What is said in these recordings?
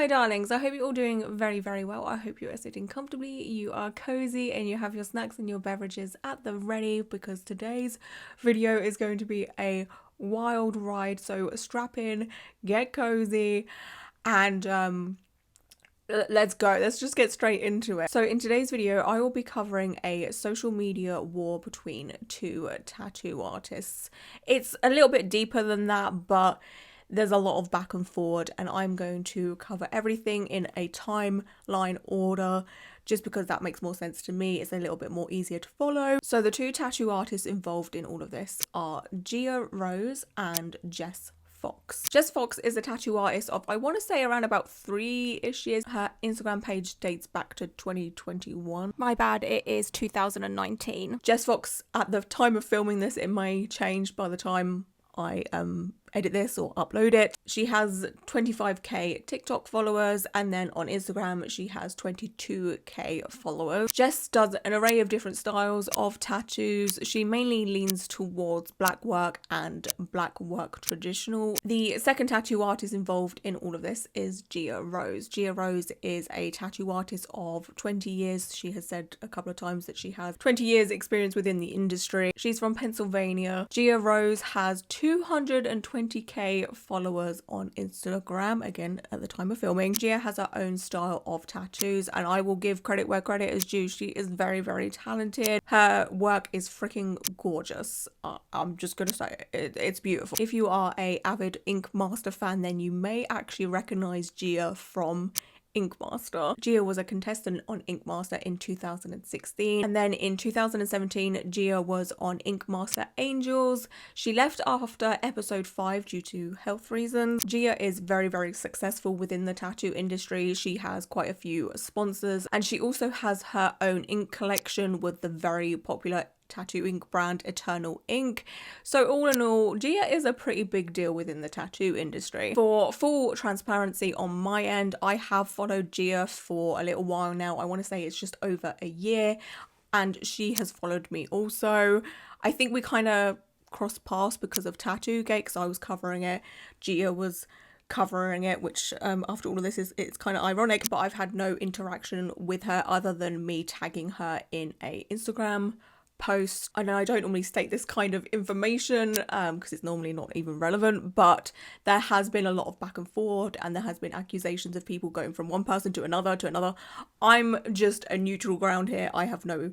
Hi darlings, I hope you're all doing very, very well. I hope you are sitting comfortably, you are cozy, and you have your snacks and your beverages at the ready, because today's video is going to be a wild ride. So strap in, get cozy, and let's go. Let's just get straight into it. So in today's video, I will be covering a social media war between two tattoo artists. It's a little bit deeper than that, but there's a lot of back and forward, and I'm going to cover everything in a timeline order just because that makes more sense to me. It's a little bit more easier to follow. So the two tattoo artists involved in all of this are Gia Rose and Jess Fox. Jess Fox is a tattoo artist of, I want to say, around about 3-ish years. Her Instagram page dates back to 2021. My bad, it is 2019. Jess Fox, at the time of filming this, it may change by the time I edit this or upload it. She has 25k TikTok followers, and then on Instagram she has 22k followers. Jess does an array of different styles of tattoos. She mainly leans towards black work and black work traditional. The second tattoo artist involved in all of this is Gia Rose. Gia Rose is a tattoo artist of 20 years. She has said a couple of times that she has 20 years experience within the industry. She's from Pennsylvania. Gia Rose has 220k followers on Instagram, again at the time of filming. Gia has her own style of tattoos, and I will give credit where credit is due. She is very, very talented. Her work is freaking gorgeous. I'm just gonna say it's beautiful. If you are a avid Ink Master fan, then you may actually recognize Gia from Ink Master. Gia was a contestant on Ink Master in 2016, and then in 2017 Gia was on Ink Master Angels. She left after episode 5 due to health reasons. Gia is very, very successful within the tattoo industry. She has quite a few sponsors, and she also has her own ink collection with the very popular tattoo ink brand Eternal Ink. So all in all, Gia is a pretty big deal within the tattoo industry. For full transparency on my end, I have followed Gia for a little while now. I want to say it's just over a year, and she has followed me also. I think we kind of crossed paths because of Tattoo Gate, because I was covering it, Gia was covering it, which after all of this it's kind of ironic, but I've had no interaction with her other than me tagging her in a Instagram post. I know I don't normally state this kind of information because it's normally not even relevant, but there has been a lot of back and forth, and there has been accusations of people going from one person to another to another. I'm just a neutral ground here. I have no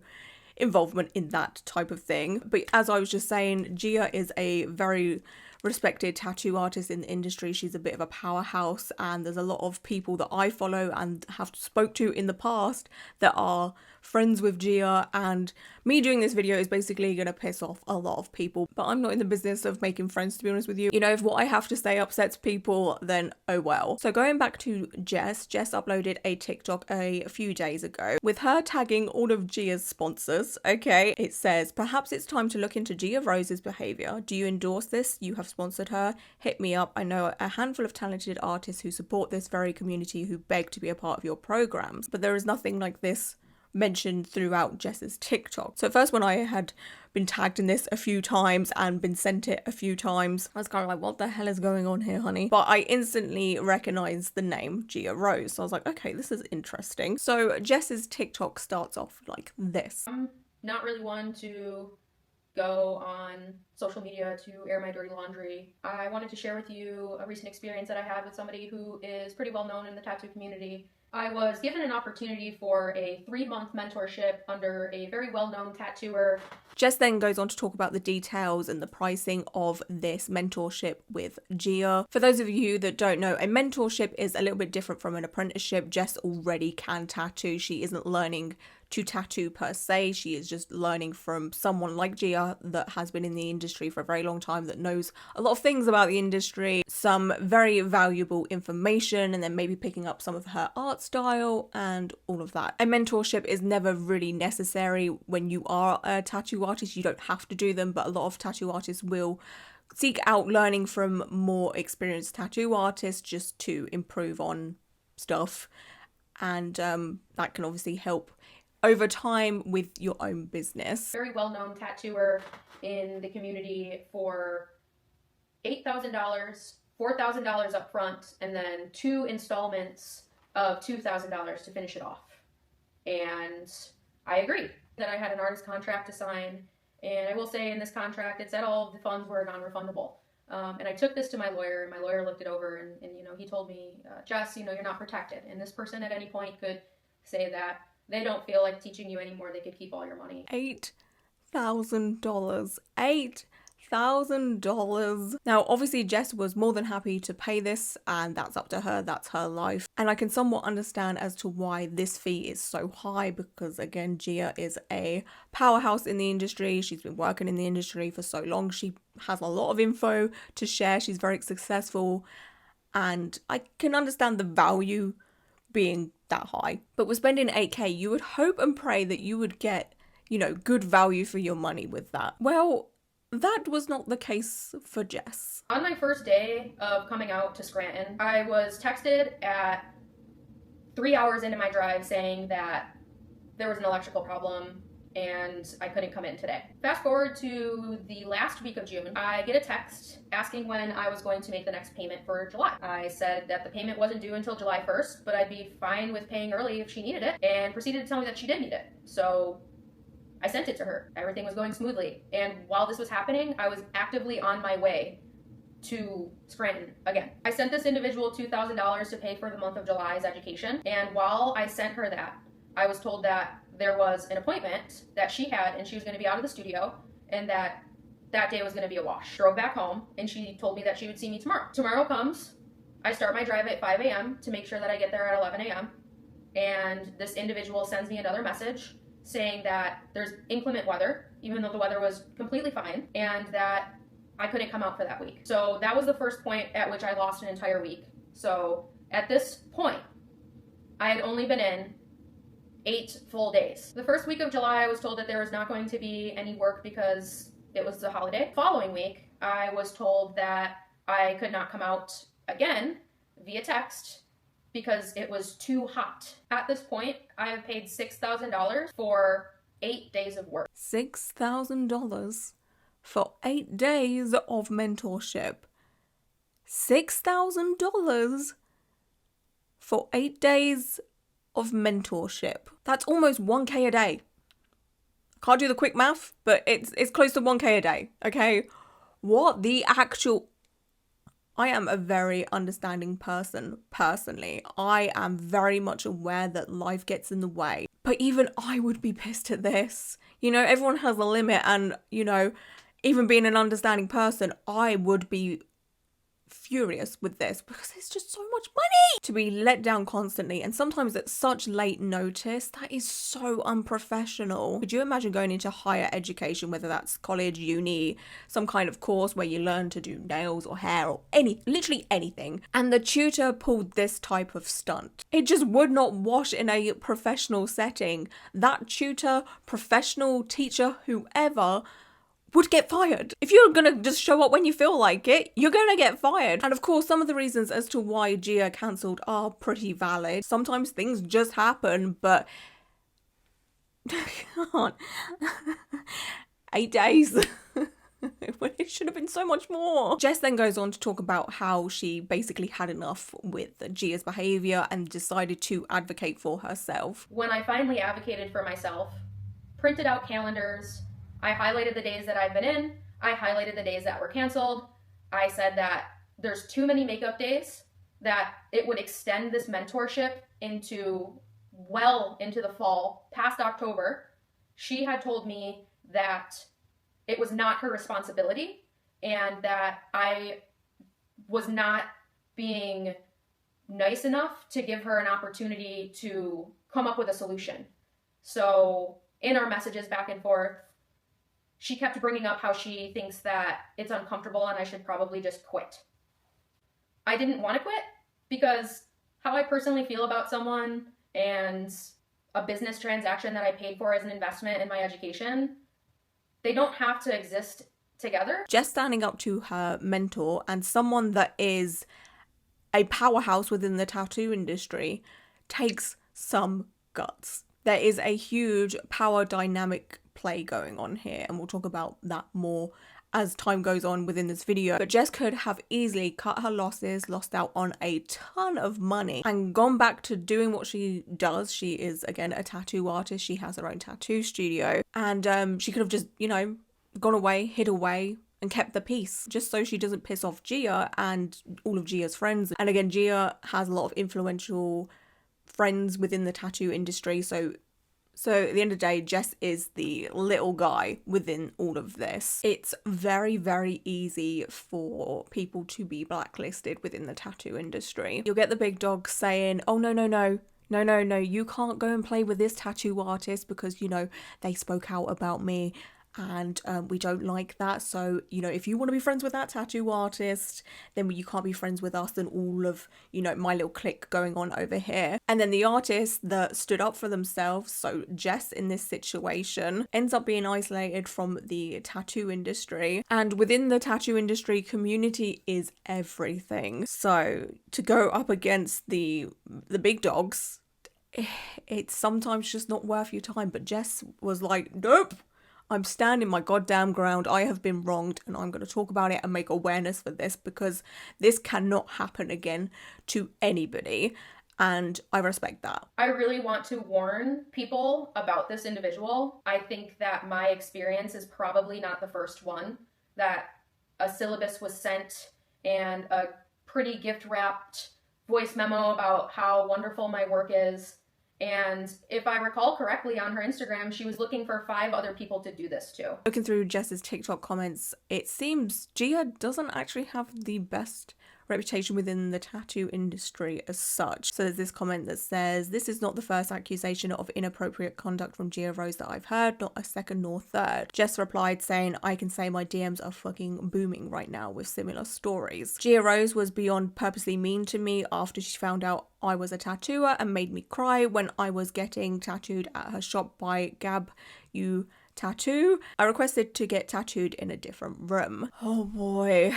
involvement in that type of thing. But as I was just saying, Gia is a very respected tattoo artist in the industry. She's a bit of a powerhouse, and there's a lot of people that I follow and have spoke to in the past that are friends with Gia, and me doing this video is basically gonna piss off a lot of people, but I'm not in the business of making friends, to be honest with you. You know, if what I have to say upsets people, then oh well. So going back to Jess uploaded a TikTok a few days ago with her tagging all of Gia's sponsors. Okay, it says, "Perhaps it's time to look into Gia Rose's behavior. Do you endorse this? You have sponsored her. Hit me up. I know a handful of talented artists who support this very community who beg to be a part of your programs." But there is nothing like this mentioned throughout Jess's TikTok. So at first, when I had been tagged in this a few times and been sent it a few times, I was kind of like, what the hell is going on here, honey? But I instantly recognized the name Gia Rose. So I was like, okay, this is interesting. So Jess's TikTok starts off like this. I'm not really one to go on social media to air my dirty laundry. I wanted to share with you a recent experience that I had with somebody who is pretty well known in the tattoo community. I was given an opportunity for a 3-month mentorship under a very well-known tattooer. Jess then goes on to talk about the details and the pricing of this mentorship with Gia. For those of you that don't know, a mentorship is a little bit different from an apprenticeship. Jess already can tattoo. She isn't learning to tattoo per se. She is just learning from someone like Gia that has been in the industry for a very long time, that knows a lot of things about the industry, some very valuable information, and then maybe picking up some of her art style and all of that. A mentorship is never really necessary when you are a tattoo artist. You don't have to do them, but a lot of tattoo artists will seek out learning from more experienced tattoo artists just to improve on stuff, and that can obviously help over time with your own business. Very well-known tattooer in the community for $8,000 $4,000 up front and then 2 installments of $2,000 to finish it off. And I agreed that I had an artist contract to sign. And I will say in this contract, it said all of the funds were non-refundable. And I took this to my lawyer, and my lawyer looked it over, and he told me, Jess, you're not protected. And this person at any point could say that they don't feel like teaching you anymore. They could keep all your money. $8,000. $8,000. Now, obviously, Jess was more than happy to pay this, and that's up to her. That's her life. And I can somewhat understand as to why this fee is so high, because again, Gia is a powerhouse in the industry. She's been working in the industry for so long. She has a lot of info to share. She's very successful, and I can understand the value being that high. But we're spending 8K. You would hope and pray that you would get, good value for your money with that. Well, that was not the case for Jess. On my first day of coming out to Scranton, I was texted at 3 hours into my drive saying that there was an electrical problem and I couldn't come in today. Fast forward to the last week of June, I get a text asking when I was going to make the next payment for July. I said that the payment wasn't due until July 1st, but I'd be fine with paying early if she needed it, and proceeded to tell me that she did need it. So I sent it to her. Everything was going smoothly. And while this was happening, I was actively on my way to Scranton again. I sent this individual $2,000 to pay for the month of July's education. And while I sent her that, I was told that there was an appointment that she had and she was going to be out of the studio, and that day was going to be a wash. Drove back home and she told me that she would see me tomorrow. Tomorrow comes, I start my drive at 5 a.m. to make sure that I get there at 11 a.m. And this individual sends me another message saying that there's inclement weather, even though the weather was completely fine, and that I couldn't come out for that week. So that was the first point at which I lost an entire week. So at this point, I had only been in 8 full days. The first week of July, I was told that there was not going to be any work because it was the holiday. Following week, I was told that I could not come out again via text because it was too hot. At this point, I have paid $6,000 for 8 days of work. $6,000 for 8 days of mentorship. $6,000 for 8 days of mentorship. That's almost 1K a day. Can't do the quick math, but it's close to 1K a day, okay? What the actual... I am a very understanding person, personally. I am very much aware that life gets in the way. But even I would be pissed at this. Everyone has a limit, and, even being an understanding person, I would be furious with this because it's just so much money to be let down constantly, and sometimes at such late notice. That is so unprofessional. Could you imagine going into higher education, whether that's college, uni, some kind of course where you learn to do nails or hair or literally anything, and the tutor pulled this type of stunt? It just would not wash in a professional setting. That tutor, professional teacher, whoever, would get fired. If you're gonna just show up when you feel like it, you're gonna get fired. And of course, some of the reasons as to why Gia cancelled are pretty valid. Sometimes things just happen, but can't. 8 days. When it should have been so much more. Jess then goes on to talk about how she basically had enough with Gia's behaviour and decided to advocate for herself. When I finally advocated for myself, printed out calendars, I highlighted the days that I've been in. I highlighted the days that were canceled. I said that there's too many makeup days, that it would extend this mentorship well into the fall, past October. She had told me that it was not her responsibility and that I was not being nice enough to give her an opportunity to come up with a solution. So in our messages back and forth, she kept bringing up how she thinks that it's uncomfortable and I should probably just quit. I didn't want to quit because how I personally feel about someone and a business transaction that I paid for as an investment in my education, they don't have to exist together. Jess standing up to her mentor and someone that is a powerhouse within the tattoo industry takes some guts. There is a huge power dynamic play going on here, and we'll talk about that more as time goes on within this video. But Jess could have easily cut her losses, lost out on a ton of money, and gone back to doing what she does. She is, again, a tattoo artist. She has her own tattoo studio. And she could have just, gone away, hid away, and kept the peace, just so she doesn't piss off Gia and all of Gia's friends. And again, Gia has a lot of influential friends within the tattoo industry, so at the end of the day, Jess is the little guy within all of this. It's very, very easy for people to be blacklisted within the tattoo industry. You'll get the big dogs saying, oh, no, you can't go and play with this tattoo artist because, they spoke out about me. And we don't like that. So, if you want to be friends with that tattoo artist, then you can't be friends with us and all of, my little clique going on over here. And then the artist that stood up for themselves, so Jess in this situation, ends up being isolated from the tattoo industry. And within the tattoo industry, community is everything. So to go up against the big dogs, it's sometimes just not worth your time. But Jess was like, nope. I'm standing my goddamn ground. I have been wronged and I'm going to talk about it and make awareness for this because this cannot happen again to anybody. And I respect that. I really want to warn people about this individual. I think that my experience is probably not the first one, that a syllabus was sent and a pretty gift-wrapped voice memo about how wonderful my work is. And if I recall correctly, on her Instagram, she was looking for 5 other people to do this to. Looking through Jess's TikTok comments, it seems Gia doesn't actually have the best reputation within the tattoo industry as such. So there's this comment that says, this is not the first accusation of inappropriate conduct from Gia Rose that I've heard, not a second nor third. Jess replied saying, I can say my DMs are fucking booming right now with similar stories. Gia Rose was beyond purposely mean to me after she found out I was a tattooer and made me cry when I was getting tattooed at her shop by Gab You Tattoo. I requested to get tattooed in a different room. Oh boy.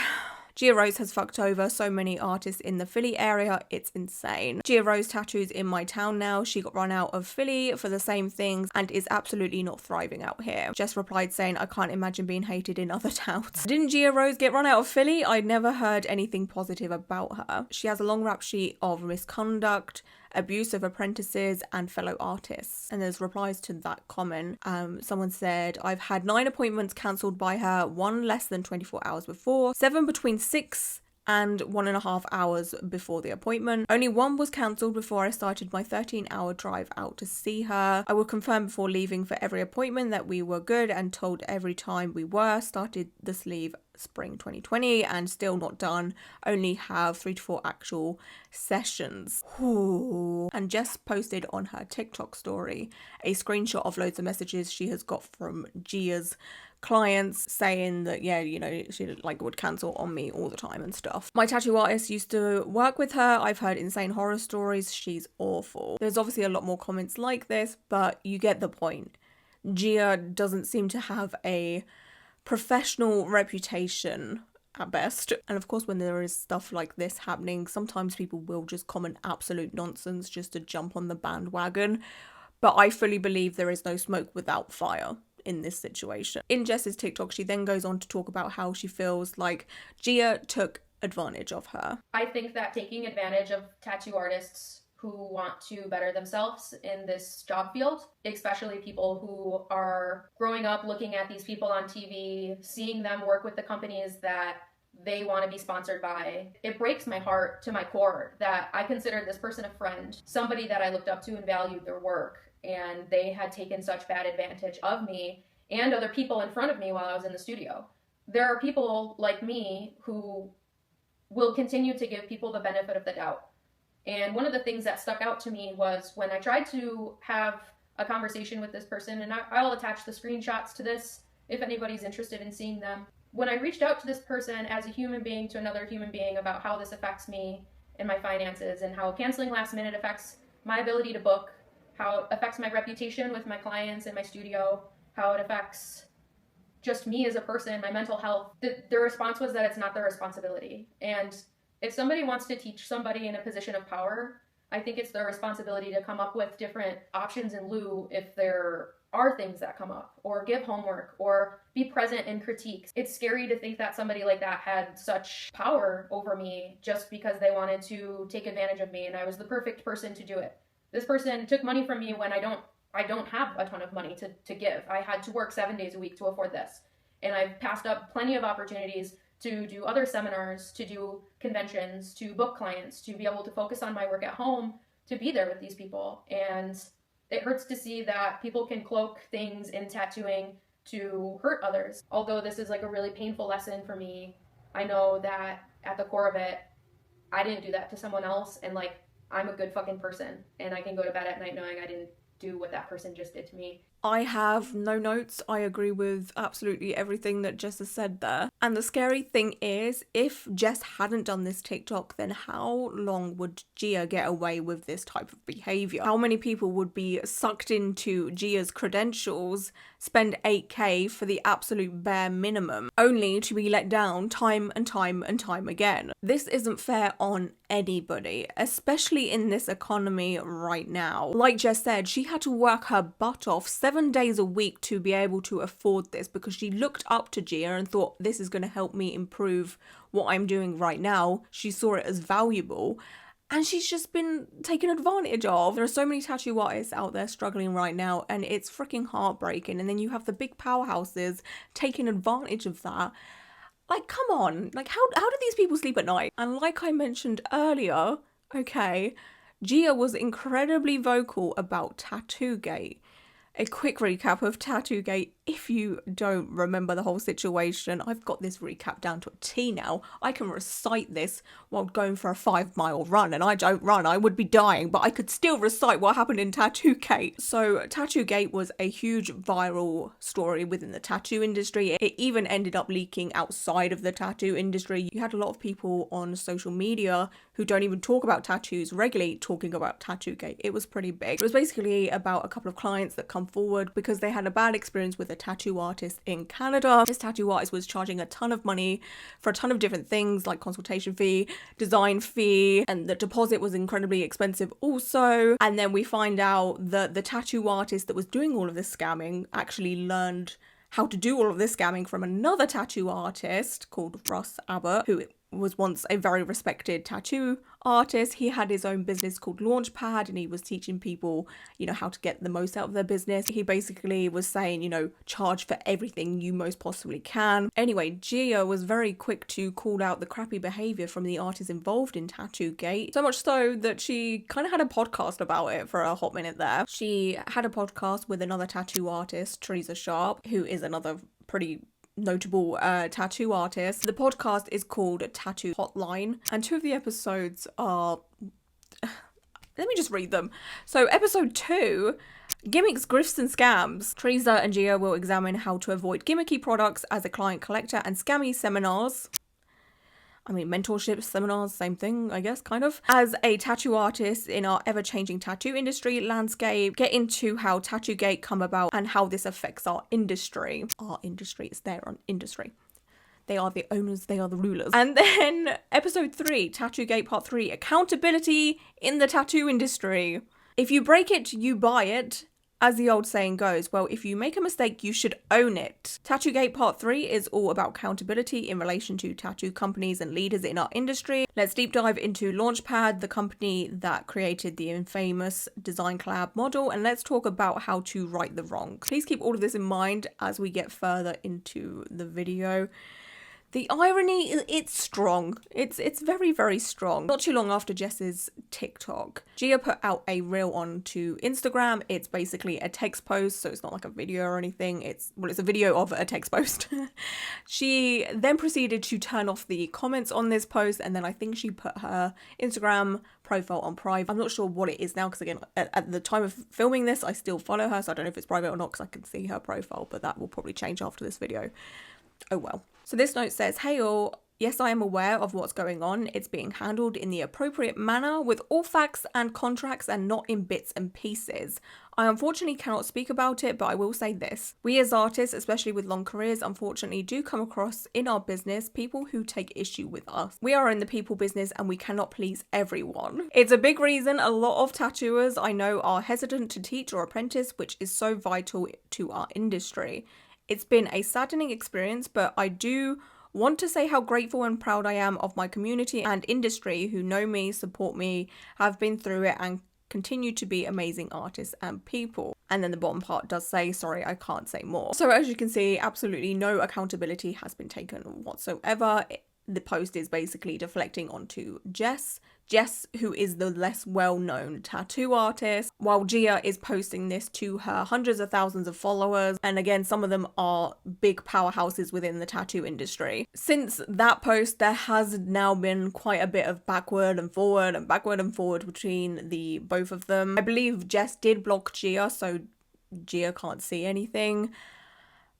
Gia Rose has fucked over so many artists in the Philly area, it's insane. Gia Rose tattoos in my town now. She got run out of Philly for the same things and is absolutely not thriving out here. Jess replied saying, I can't imagine being hated in other towns. Didn't Gia Rose get run out of Philly? I never heard anything positive about her. She has a long rap sheet of misconduct, abuse of apprentices and fellow artists. And there's replies to that comment. Someone said, I've had 9 appointments cancelled by her, 1 less than 24 hours before, 7 between 6 and 1.5 hours before the appointment. Only 1 was cancelled before I started my 13-hour drive out to see her. I would confirm before leaving for every appointment that we were good and told every time we were. Started the sleeve spring 2020 and still not done. Only have 3 to 4 actual sessions. Ooh. And Jess posted on her TikTok story a screenshot of loads of messages she has got from Gia's clients saying that, yeah, she would cancel on me all the time and stuff. My tattoo artist used to work with her. I've heard insane horror stories. She's awful. There's obviously a lot more comments like this, but you get the point. Gia doesn't seem to have a professional reputation at best. And of course, when there is stuff like this happening, sometimes people will just comment absolute nonsense just to jump on the bandwagon. But I fully believe there is no smoke without fire in this situation. In Jess's TikTok, she then goes on to talk about how she feels like Gia took advantage of her. I think that taking advantage of tattoo artists who want to better themselves in this job field, especially people who are growing up looking at these people on TV, seeing them work with the companies that they want to be sponsored by. It breaks my heart to my core that I considered this person a friend, somebody that I looked up to and valued their work, and they had taken such bad advantage of me and other people in front of me while I was in the studio. There are people like me who will continue to give people the benefit of the doubt. And one of the things that stuck out to me was when I tried to have a conversation with this person, and I'll attach the screenshots to this if anybody's interested in seeing them. When I reached out to this person as a human being to another human being about how this affects me and my finances and how canceling last minute affects my ability to book, how it affects my reputation with my clients in my studio, how it affects just me as a person, my mental health, the response was that it's not their responsibility. And if somebody wants to teach somebody in a position of power, I think it's their responsibility to come up with different options in lieu if they're are things that come up, or give homework, or be present in critiques. It's scary to think that somebody like that had such power over me just because they wanted to take advantage of me and I was the perfect person to do it. This person took money from me when I don't have a ton of money to give. I had to work 7 days a week to afford this. And I've passed up plenty of opportunities to do other seminars, to do conventions, to book clients, to be able to focus on my work at home, to be there with these people. And it hurts to see that people can cloak things in tattooing to hurt others. Although this is like a really painful lesson for me, I know that at the core of it, I didn't do that to someone else, and like, I'm a good fucking person, and I can go to bed at night knowing I didn't do what that person just did to me. I have no notes. I agree with absolutely everything that Jess has said there. And the scary thing is, if Jess hadn't done this TikTok, then how long would Gia get away with this type of behaviour? How many people would be sucked into Gia's credentials, spend 8k for the absolute bare minimum, only to be let down time and time and time again? This isn't fair on anybody, especially in this economy right now. Like Jess said, she had to work her butt off 7 days a week to be able to afford this because she looked up to Gia and thought, this is going to help me improve what I'm doing right now. She saw it as valuable. And she's just been taken advantage of. There are so many tattoo artists out there struggling right now, and it's freaking heartbreaking. And then you have the big powerhouses taking advantage of that. Like, come on. Like, how do these people sleep at night? And like I mentioned earlier, okay, Gia was incredibly vocal about Tattoogate. A quick recap of Tattoogate. If you don't remember the whole situation, I've got this recap down to a T now. I can recite this while going for a 5-mile run, and I don't run, I would be dying, but I could still recite what happened in Tattoogate. So Tattoogate was a huge viral story within the tattoo industry. It even ended up leaking outside of the tattoo industry. You had a lot of people on social media who don't even talk about tattoos regularly talking about Tattoogate. It was pretty big. It was basically about a couple of clients that come forward because they had a bad experience with a tattoo artist in Canada. This tattoo artist was charging a ton of money for a ton of different things like consultation fee, design fee, and the deposit was incredibly expensive also. And then we find out that the tattoo artist that was doing all of this scamming actually learned how to do all of this scamming from another tattoo artist called Russ Abbott, who was once a very respected tattoo artist. He had his own business called Launchpad, and he was teaching people, you know, how to get the most out of their business. He basically was saying, you know, charge for everything you most possibly can. Anyway, Gia was very quick to call out the crappy behavior from the artists involved in Tattoogate, so much so that she kind of had a podcast about it for a hot minute there. She had a podcast with another tattoo artist, Teresa Sharp, who is another pretty notable tattoo artist. The podcast is called Tattoo Hotline, and 2 of the episodes are let me just read them. So episode 2, gimmicks, grifts and scams. Teresa and Gia will examine how to avoid gimmicky products as a client collector and scammy seminars. I mean, mentorship seminars, same thing, I guess, kind of. As a tattoo artist in our ever-changing tattoo industry landscape, get into how Tattoogate come about and how this affects our industry. Our industry is their industry. They are the owners, they are the rulers. And then episode 3, Tattoogate part 3, accountability in the tattoo industry. If you break it, you buy it. As the old saying goes, well, if you make a mistake, you should own it. Tattoogate Part 3 is all about accountability in relation to tattoo companies and leaders in our industry. Let's deep dive into Launchpad, the company that created the infamous Design Collab model, and let's talk about how to right the wrong. Please keep all of this in mind as we get further into the video. The irony, it's strong. It's very, very strong. Not too long after Jess's TikTok, Gia put out a reel onto Instagram. It's basically a text post, so it's not like a video or anything. It's a video of a text post. She then proceeded to turn off the comments on this post, and then I think she put her Instagram profile on private. I'm not sure what it is now, because again, at the time of filming this, I still follow her, so I don't know if it's private or not, because I can see her profile, but that will probably change after this video. Oh well. So this note says, hey all, Yes, I am aware of what's going on. It's being handled in the appropriate manner with all facts and contracts and not in bits and pieces. I unfortunately cannot speak about it, but I will say this. We as artists, especially with long careers, unfortunately do come across in our business people who take issue with us. We are in the people business and we cannot please everyone. It's a big reason a lot of tattooers I know are hesitant to teach or apprentice, which is so vital to our industry. It's been a saddening experience, but I do want to say how grateful and proud I am of my community and industry who know me, support me, have been through it and continue to be amazing artists and people. And then the bottom part does say, sorry, I can't say more. So as you can see, absolutely no accountability has been taken whatsoever. The post is basically deflecting onto Jess, who is the less well-known tattoo artist, while Gia is posting this to her hundreds of thousands of followers, and again, some of them are big powerhouses within the tattoo industry. Since that post, there has now been quite a bit of backward and forward between the both of them. I believe Jess did block Gia, so Gia can't see anything.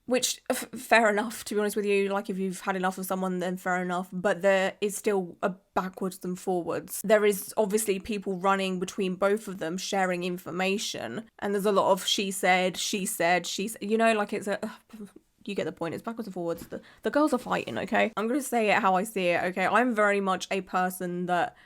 Which, fair enough, to be honest with you. Like, if you've had enough of someone, then fair enough. But there is still a backwards and forwards. There is obviously people running between both of them, sharing information. And there's a lot of she said, you know, like it's a... You get the point. It's backwards and forwards. The girls are fighting, okay? I'm going to say it how I see it, okay? I'm very much a person that...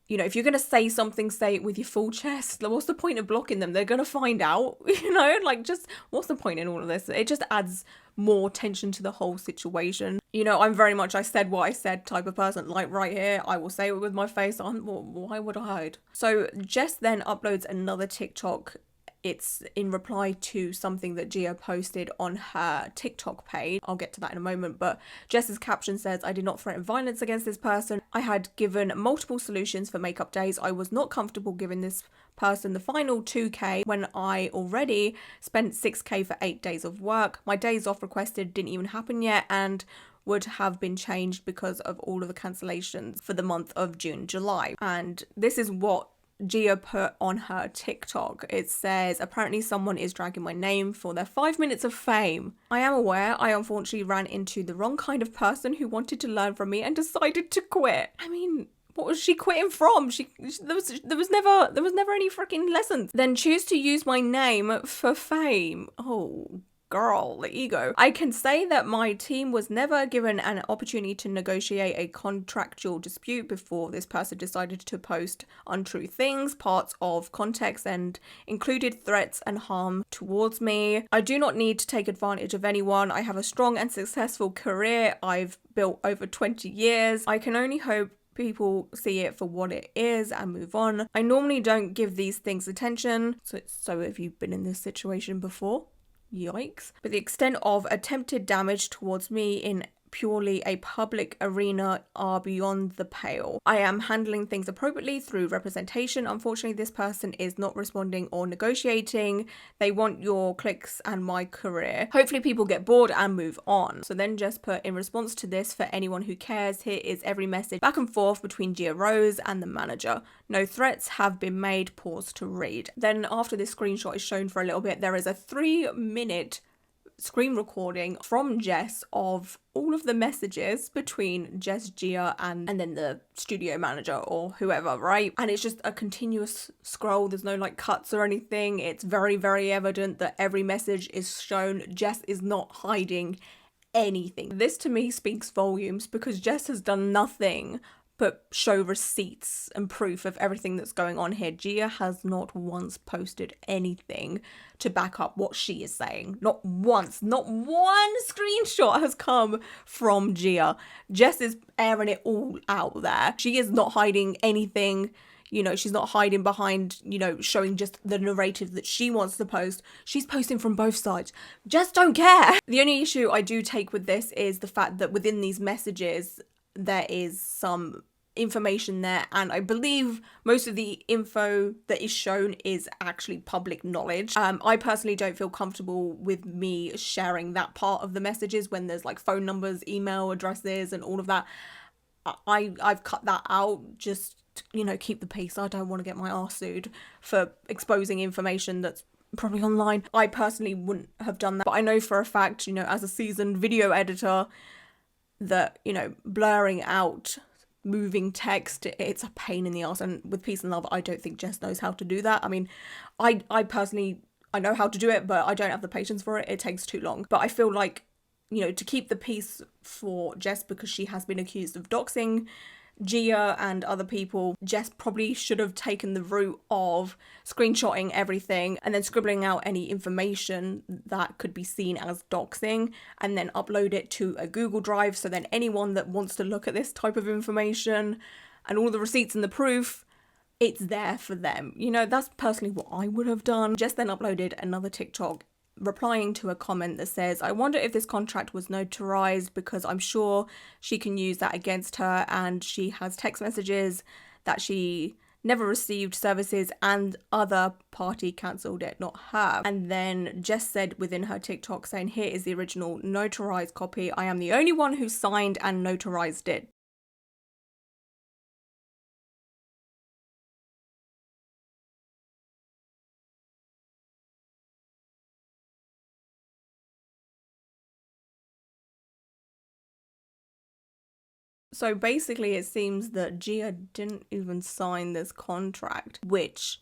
You know, if you're going to say something, say it with your full chest. Like, what's the point of blocking them? They're going to find out, you know? Like, just, what's the point in all of this? It just adds more tension to the whole situation. You know, I'm very much I said what I said type of person. Like, right here, I will say it with my face on. Why would I hide? So, Jess then uploads another TikTok. It's in reply to something that Gia posted on her TikTok page. I'll get to that in a moment, but Jess's caption says, I did not threaten violence against this person. I had given multiple solutions for makeup days. I was not comfortable giving this person the final 2k when I already spent 6k for 8 days of work. My days off requested didn't even happen yet and would have been changed because of all of the cancellations for the month of June, July. And this is what Gia put on her TikTok. It says, apparently someone is dragging my name for their 5 minutes of fame. I am aware I unfortunately ran into the wrong kind of person who wanted to learn from me and decided to quit. I mean, what was she quitting from? There was never any freaking lessons. Then choose to use my name for fame. Oh, girl, the ego. I can say that my team was never given an opportunity to negotiate a contractual dispute before this person decided to post untrue things, parts of context, and included threats and harm towards me. I do not need to take advantage of anyone. I have a strong and successful career I've built over 20 years. I can only hope people see it for what it is and move on. I normally don't give these things attention. So have you been in this situation before? Yikes. But the extent of attempted damage towards me in purely a public arena are beyond the pale. I am handling things appropriately through representation. Unfortunately, this person is not responding or negotiating. They want your clicks and my career. Hopefully people get bored and move on. So then just put, in response to this, for anyone who cares, here is every message back and forth between Gia Rose and the manager. No threats have been made. Pause to read. Then after this screenshot is shown for a little bit, there is a 3-minute screen recording from Jess of all of the messages between Jess, Gia, and then the studio manager or whoever, right? And it's just a continuous scroll. There's no like cuts or anything. It's very, very evident that every message is shown. Jess is not hiding anything. This to me speaks volumes because Jess has done nothing but show receipts and proof of everything that's going on here. Gia has not once posted anything to back up what she is saying. Not once. Not one screenshot has come from Gia. Jess is airing it all out there. She is not hiding anything. You know, she's not hiding behind, you know, showing just the narrative that she wants to post. She's posting from both sides. Just don't care. The only issue I do take with this is the fact that within these messages, there is some information there, and I believe most of the info that is shown is actually public knowledge. I personally don't feel comfortable with me sharing that part of the messages when there's like phone numbers, email addresses, and all of that. I've cut that out just to, you know, keep the peace. I don't want to get my arse sued for exposing information that's probably online. I personally wouldn't have done that, but I know for a fact, you know, as a seasoned video editor, that, you know, blurring out moving text, it's a pain in the ass. And with peace and love, I don't think Jess knows how to do that. I mean, I personally, I know how to do it, but I don't have the patience for it. It takes too long. But I feel like, you know, to keep the peace for Jess, because she has been accused of doxing Gia and other people, Jess probably should have taken the route of screenshotting everything and then scribbling out any information that could be seen as doxing and then upload it to a Google Drive, so then anyone that wants to look at this type of information and all the receipts and the proof, it's there for them. You know, that's personally what I would have done. Jess then uploaded another TikTok replying to a comment that says, I wonder if this contract was notarized, because I'm sure she can use that against her, and she has text messages that she never received services and other party cancelled it, not her. And then Jess said within her TikTok saying, here is the original notarized copy. I am the only one who signed and notarized it. So basically it seems that Gia didn't even sign this contract, which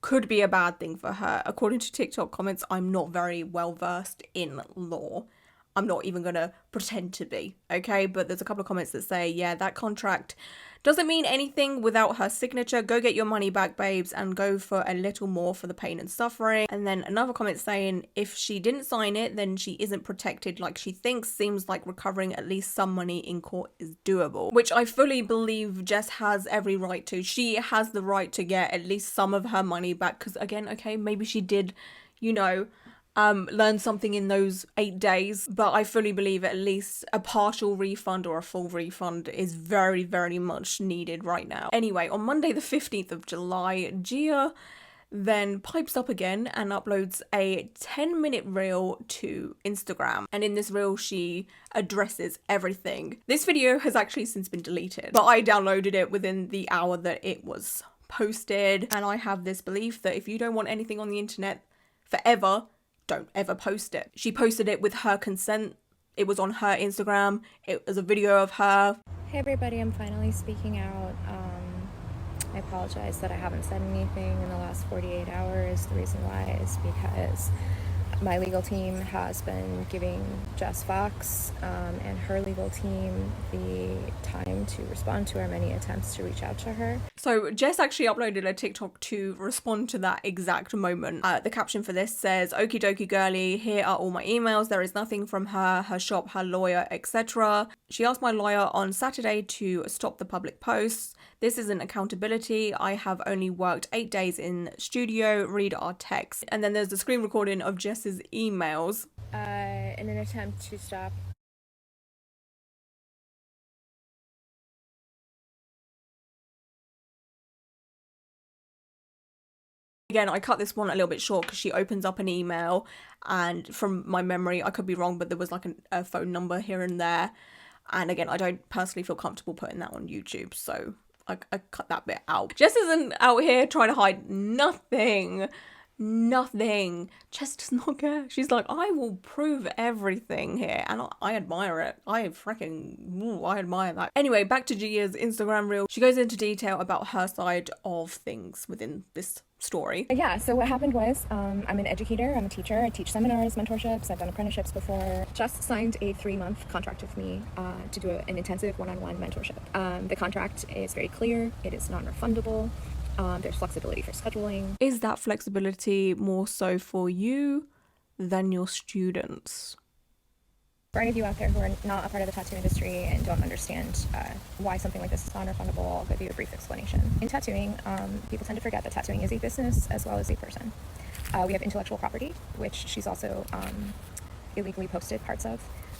could be a bad thing for her. According to TikTok comments, I'm not very well versed in law. I'm not even gonna pretend to be, okay? But there's a couple of comments that say, yeah, that contract doesn't mean anything without her signature. Go get your money back, babes, and go for a little more for the pain and suffering. And then another comment saying, if she didn't sign it, then she isn't protected like she thinks. Seems like recovering at least some money in court is doable, which I fully believe Jess has every right to. She has the right to get at least some of her money back, because again, okay, maybe she did, you know, learn something in those 8 days, but I fully believe at least a partial refund or a full refund is very, very much needed right now. Anyway, on Monday the 15th of July, Gia then pipes up again and uploads a 10-minute reel to Instagram. And in this reel, she addresses everything. This video has actually since been deleted, but I downloaded it within the hour that it was posted. And I have this belief that if you don't want anything on the internet forever, don't ever post it. She posted it with her consent. It was on her Instagram. It was a video of her. Hey everybody, I'm finally speaking out. I apologize that I haven't said anything in the last 48 hours. The reason why is because my legal team has been giving Jess Fox and her legal team the time to respond to our many attempts to reach out to her. So Jess actually uploaded a TikTok to respond to that exact moment. The caption for this says, okie dokie girly, here are all my emails. There is nothing from her, her shop, her lawyer, etc. She asked my lawyer on Saturday to stop the public posts. This isn't accountability. I have only worked 8 days in studio. Read our text. And then there's a screen recording of Jess's emails. In an attempt to stop. Again, I cut this one a little bit short because she opens up an email, and from my memory, I could be wrong, but there was like a phone number here and there. And again, I don't personally feel comfortable putting that on YouTube, so I cut that bit out. Jess isn't out here trying to hide nothing. Nothing. Jess does not care. She's like, I will prove everything here, and I admire it. I admire that. Anyway, back to Gia's Instagram reel. She goes into detail about her side of things within this story. Yeah, so what happened was, I'm an educator, I'm a teacher, I teach seminars, mentorships, I've done apprenticeships before. Jess signed a 3-month contract with me to do an intensive one-on-one mentorship. The contract is very clear, it is non-refundable. There's flexibility for scheduling. Is that flexibility more so for you than your students? For any of you out there who are not a part of the tattoo industry and don't understand why something like this is non-refundable, I'll give you a brief explanation. In tattooing, people tend to forget that tattooing is a business as well as a person. We have intellectual property, which she's also illegally posted parts of.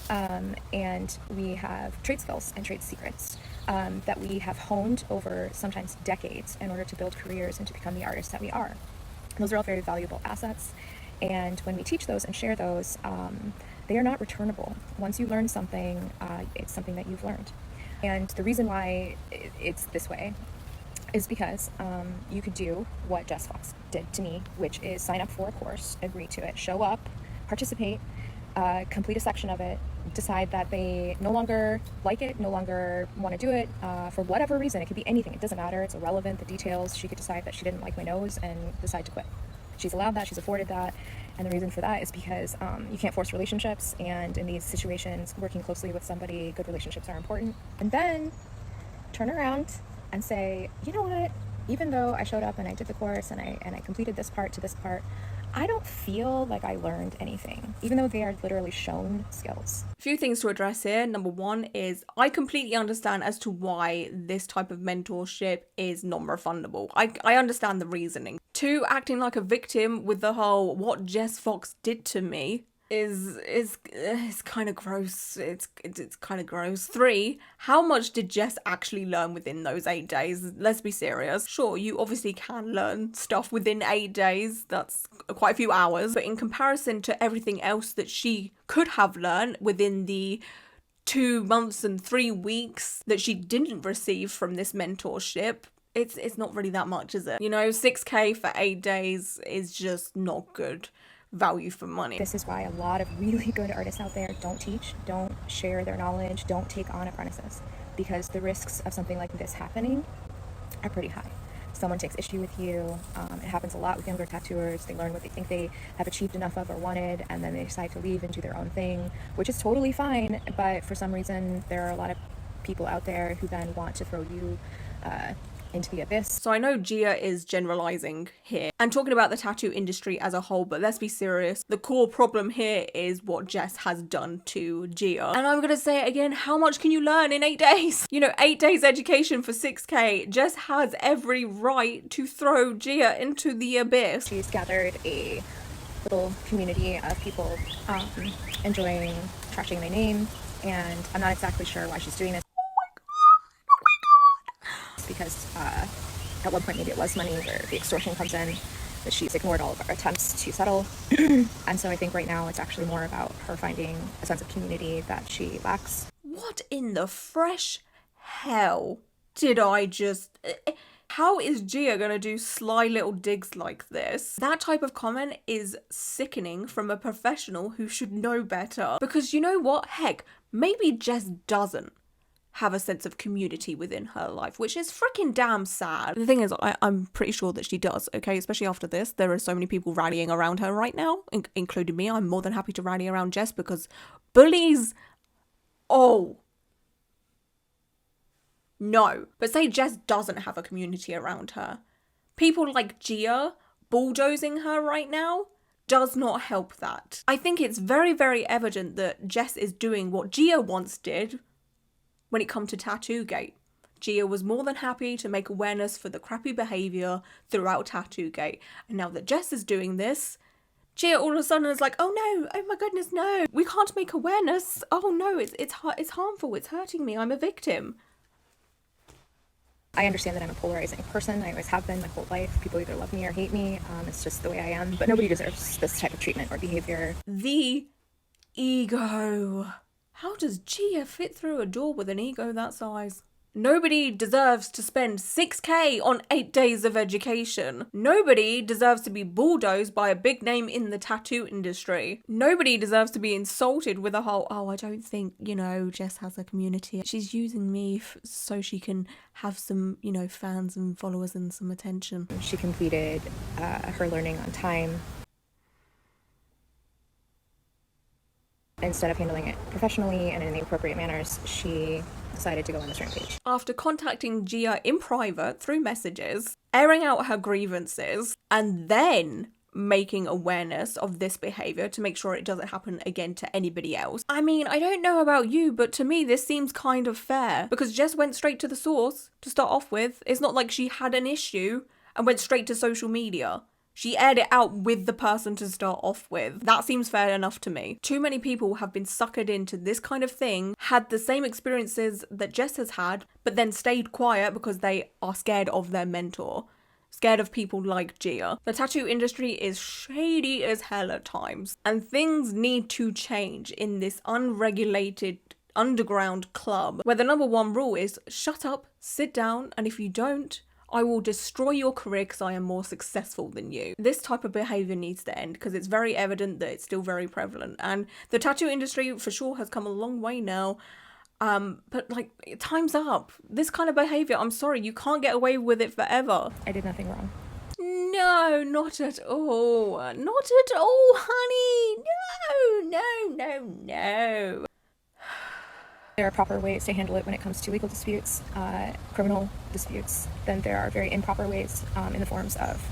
And we have trade skills and trade secrets that we have honed over sometimes decades in order to build careers and to become the artists that we are. Those are all very valuable assets, and when we teach those and share those, they are not returnable. Once you learn something, it's something that you've learned. And the reason why it's this way is because you could do what Jess Fox did to me, which is sign up for a course, agree to it, show up, participate, complete a section of it, decide that they no longer like it, no longer want to do it for whatever reason. It could be anything. It doesn't matter. It's irrelevant. The details. She could decide that she didn't like my nose and decide to quit. She's allowed that. She's afforded that. And the reason for that is because you can't force relationships. And in these situations, working closely with somebody, good relationships are important. And then turn around and say, you know what? Even though I showed up and I did the course and I completed this part to this part, I don't feel like I learned anything, even though they are literally shown skills. A few things to address here. Number one is I completely understand as to why this type of mentorship is non-refundable. I understand the reasoning. Two, acting like a victim with the whole what Jess Fox did to me is kind of gross. It's kind of gross. Three, how much did Jess actually learn within those 8 days? Let's be serious. Sure, you obviously can learn stuff within 8 days. That's quite a few hours. But in comparison to everything else that she could have learned within the 2 months and 3 weeks that she didn't receive from this mentorship, it's not really that much, is it? You know, 6K for 8 days is just not good value for money. This is why a lot of really good artists out there don't teach, don't share their knowledge, don't take on apprentices, because the risks of something like this happening are pretty high. Someone takes issue with you. It happens a lot with younger tattooers. They learn what they think they have achieved enough of or wanted, and then they decide to leave and do their own thing, which is totally fine. But for some reason, there are a lot of people out there who then want to throw you into the abyss. So I know Gia is generalizing here and talking about the tattoo industry as a whole, but let's be serious. The core problem here is what Jess has done to Gia. And I'm gonna say it again, how much can you learn in 8 days? You know, 8 days education for 6K. Jess has every right to throw Gia into the abyss. She's gathered a little community of people enjoying trashing my name, and I'm not exactly sure why she's doing this. Because at one point maybe it was money where the extortion comes in, but she's ignored all of our attempts to settle. And so I think right now it's actually more about her finding a sense of community that she lacks. What in the fresh hell did I just... How is Gia gonna do sly little digs like this? That type of comment is sickening from a professional who should know better. Because you know what? Heck, maybe Jess doesn't have a sense of community within her life, which is freaking damn sad. The thing is, I'm pretty sure that she does, okay? Especially after this, there are so many people rallying around her right now, including me. I'm more than happy to rally around Jess because bullies... Oh. No. But say Jess doesn't have a community around her. People like Gia bulldozing her right now does not help that. I think it's very, very evident that Jess is doing what Gia once did when it comes to Tattoogate. Gia was more than happy to make awareness for the crappy behaviour throughout Tattoogate. And now that Jess is doing this, Gia all of a sudden is like, oh no, oh my goodness, no. We can't make awareness. Oh no, it's harmful, it's hurting me, I'm a victim. I understand that I'm a polarizing person. I always have been my whole life. People either love me or hate me. It's just the way I am. But nobody deserves this type of treatment or behaviour. The ego. How does Gia fit through a door with an ego that size? Nobody deserves to spend 6K on 8 days of education. Nobody deserves to be bulldozed by a big name in the tattoo industry. Nobody deserves to be insulted with a whole, oh, I don't think, you know, Jess has a community. She's using me so she can have some, you know, fans and followers and some attention. She completed her learning on time. Instead of handling it professionally and in the appropriate manners, she decided to go on this rampage. After contacting Gia in private through messages, airing out her grievances, and then making awareness of this behaviour to make sure it doesn't happen again to anybody else. I mean, I don't know about you, but to me this seems kind of fair, because Jess went straight to the source to start off with. It's not like she had an issue and went straight to social media. She aired it out with the person to start off with. That seems fair enough to me. Too many people have been suckered into this kind of thing, had the same experiences that Jess has had, but then stayed quiet because they are scared of their mentor. Scared of people like Gia. The tattoo industry is shady as hell at times, and things need to change in this unregulated underground club, where the number one rule is shut up, sit down, and if you don't, I will destroy your career because I am more successful than you. This type of behavior needs to end because it's very evident that it's still very prevalent. And the tattoo industry for sure has come a long way now. But like, time's up. This kind of behavior, I'm sorry, you can't get away with it forever. I did nothing wrong. No, not at all. Not at all, honey. No. There are proper ways to handle it when it comes to legal disputes, criminal disputes. Then there are very improper ways in the forms of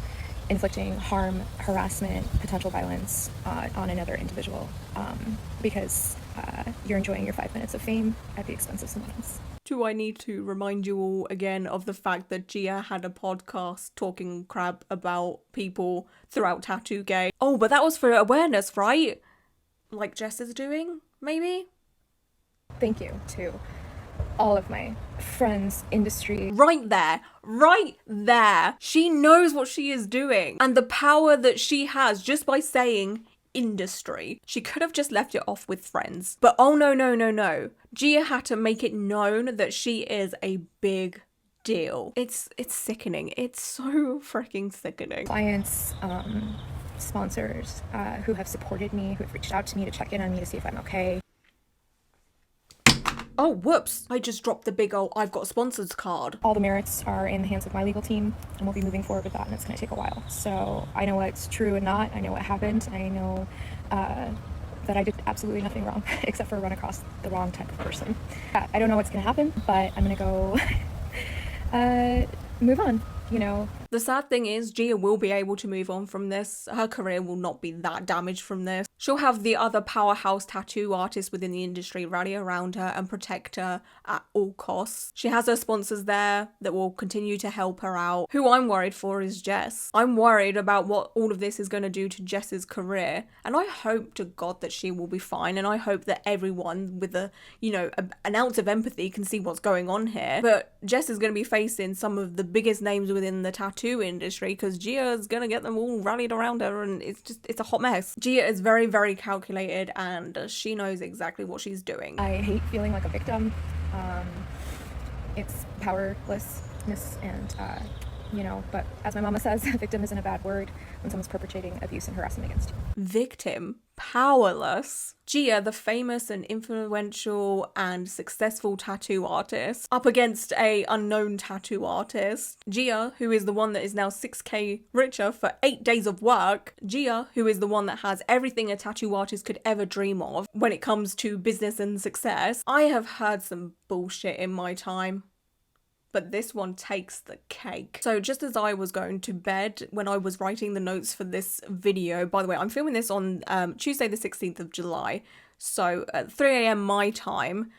inflicting harm, harassment, potential violence on another individual because you're enjoying your 5 minutes of fame at the expense of someone else. Do I need to remind you all again of the fact that Gia had a podcast talking crap about people throughout Tattoo Gay? Oh, but that was for awareness, right? Like Jess is doing, maybe? Thank you to all of my friends, industry. Right there. She knows what she is doing and the power that she has just by saying industry. She could have just left it off with friends. But oh no. Gia had to make it known that she is a big deal. It's sickening. It's so freaking sickening. Clients, sponsors who have supported me, who have reached out to me to check in on me to see if I'm okay. Oh, whoops. I just dropped the big old I've got sponsors card. All the merits are in the hands of my legal team, and we'll be moving forward with that, and it's going to take a while. So I know what's true and not. I know what happened. I know that I did absolutely nothing wrong except for run across the wrong type of person. I don't know what's going to happen, but I'm going to go move on, you know. The sad thing is Gia will be able to move on from this. Her career will not be that damaged from this. She'll have the other powerhouse tattoo artists within the industry rally around her and protect her at all costs. She has her sponsors there that will continue to help her out. Who I'm worried for is Jess. I'm worried about what all of this is going to do to Jess's career. And I hope to God that she will be fine. And I hope that everyone with an ounce of empathy can see what's going on here. But Jess is going to be facing some of the biggest names within the tattoo industry because Gia is going to get them all rallied around her, and it's a hot mess. Gia is very, very calculated and she knows exactly what she's doing. I hate feeling like a victim. It's powerlessness and, but as my mama says, victim isn't a bad word when someone's perpetrating abuse and harassment against you. Victim? Powerless? Gia, the famous and influential and successful tattoo artist, up against a unknown tattoo artist. Gia, who is the one that is now 6k richer for 8 days of work. Gia, who is the one that has everything a tattoo artist could ever dream of when it comes to business and success. I have heard some bullshit in my time, but this one takes the cake. So just as I was going to bed when I was writing the notes for this video, by the way, I'm filming this on Tuesday the 16th of July, so at 3 a.m. my time,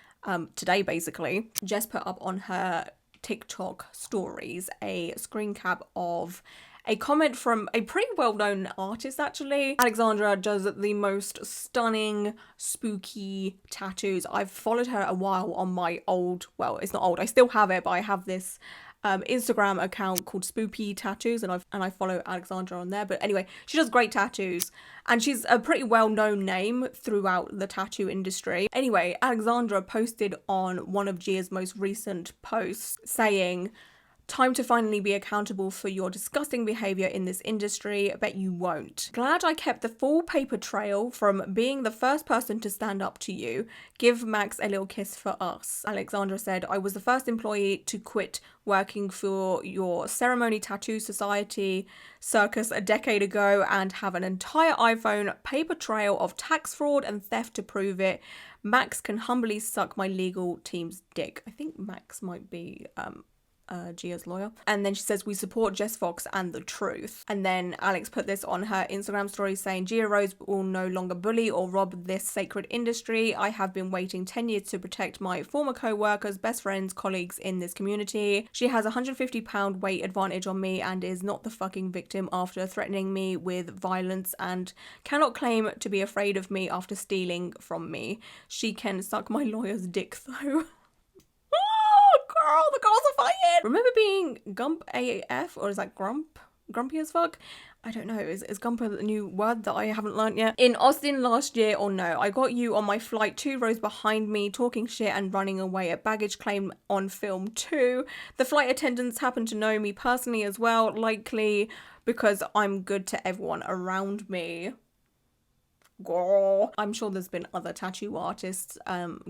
today basically, Jess put up on her TikTok stories a screen cap of a comment from a pretty well-known artist, actually. Alexandra does the most stunning, spooky tattoos. I've followed her a while on my old, well, it's not old, I still have it, but I have this Instagram account called Spooky Tattoos, and I follow Alexandra on there. But anyway, she does great tattoos, and she's a pretty well-known name throughout the tattoo industry. Anyway, Alexandra posted on one of Gia's most recent posts saying, "Time to finally be accountable for your disgusting behaviour in this industry. I bet you won't. Glad I kept the full paper trail from being the first person to stand up to you. Give Max a little kiss for us." Alexandra said, "I was the first employee to quit working for your ceremony tattoo society circus a decade ago and have an entire iPhone paper trail of tax fraud and theft to prove it. Max can humbly suck my legal team's dick." I think Max might be Gia's lawyer. And then she says, "We support Jess Fox and the truth." And then Alex put this on her Instagram story saying, "Gia Rose will no longer bully or rob this sacred industry. I have been waiting 10 years to protect my former co-workers, best friends, colleagues in this community. She has a £150 weight advantage on me and is not the fucking victim after threatening me with violence and cannot claim to be afraid of me after stealing from me. She can suck my lawyer's dick though." Girl, the girls are fighting. Remember being Gump AF, or is that Grump? grumpy as fuck. I don't know, is grumpy a new word that I haven't learnt yet? In Austin last year, or no, I got you on my flight 2 rows behind me, talking shit and running away at baggage claim on film too. The flight attendants happen to know me personally as well, likely because I'm good to everyone around me. Girl. I'm sure there's been other tattoo artists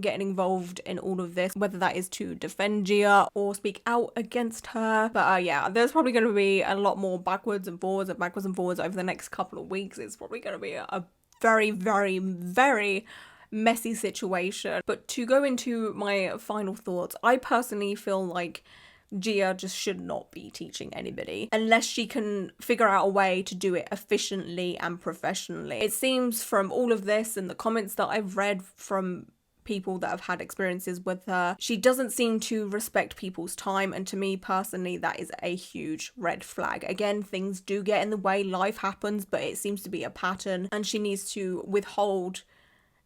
getting involved in all of this, whether that is to defend Gia or speak out against her. But yeah, there's probably going to be a lot more backwards and forwards over the next couple of weeks. It's probably going to be a very, very, very messy situation. But to go into my final thoughts, I personally feel like Gia just should not be teaching anybody unless she can figure out a way to do it efficiently and professionally. It seems from all of this and the comments that I've read from people that have had experiences with her, she doesn't seem to respect people's time, and to me personally that is a huge red flag. Again, things do get in the way, life happens, but it seems to be a pattern, and she needs to withhold,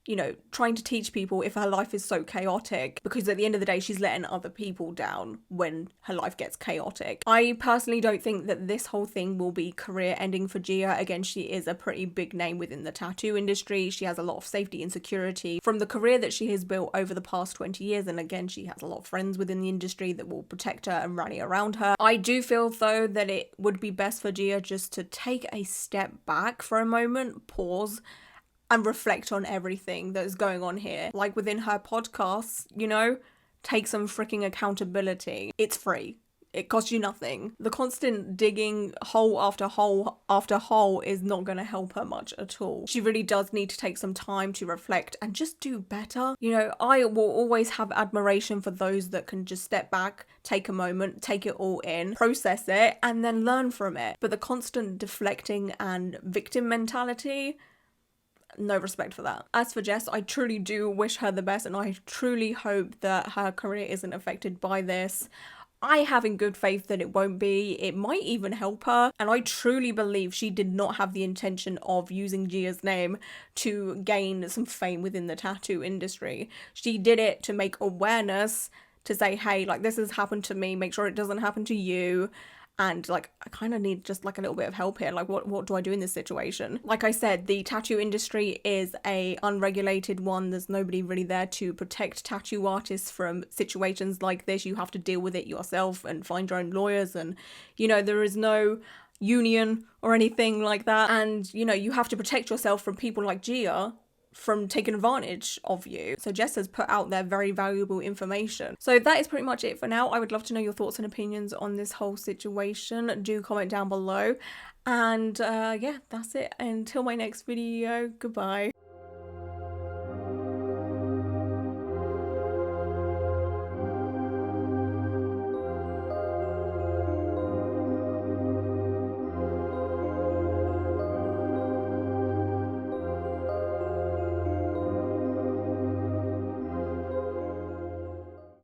you know, trying to teach people if her life is so chaotic, because at the end of the day she's letting other people down when her life gets chaotic. I personally don't think that this whole thing will be career ending for Gia. Again, she is a pretty big name within the tattoo industry. She has a lot of safety and security from the career that she has built over the past 20 years, and again, she has a lot of friends within the industry that will protect her and rally around her. I do feel though that it would be best for Gia just to take a step back for a moment, pause, and reflect on everything that is going on here. Like within her podcasts, you know, take some freaking accountability. It's free. It costs you nothing. The constant digging hole after hole after hole is not going to help her much at all. She really does need to take some time to reflect and just do better. You know, I will always have admiration for those that can just step back, take a moment, take it all in, process it, and then learn from it. But the constant deflecting and victim mentality, no respect for that. As for Jess, I truly do wish her the best, and I truly hope that her career isn't affected by this. I have in good faith that it won't be. It might even help her, and I truly believe she did not have the intention of using Gia's name to gain some fame within the tattoo industry. She did it to make awareness, to say, hey, like, this has happened to me, make sure it doesn't happen to you. And like, I kind of need just like a little bit of help here. Like, what do I do in this situation? Like I said, the tattoo industry is a unregulated one. There's nobody really there to protect tattoo artists from situations like this. You have to deal with it yourself and find your own lawyers. And, you know, there is no union or anything like that. And, you know, you have to protect yourself from people like Gia from taking advantage of you. So Jess has put out their very valuable information. So that is pretty much it for now. I would love to know your thoughts and opinions on this whole situation. Do comment down below. And yeah, that's it. Until my next video, goodbye.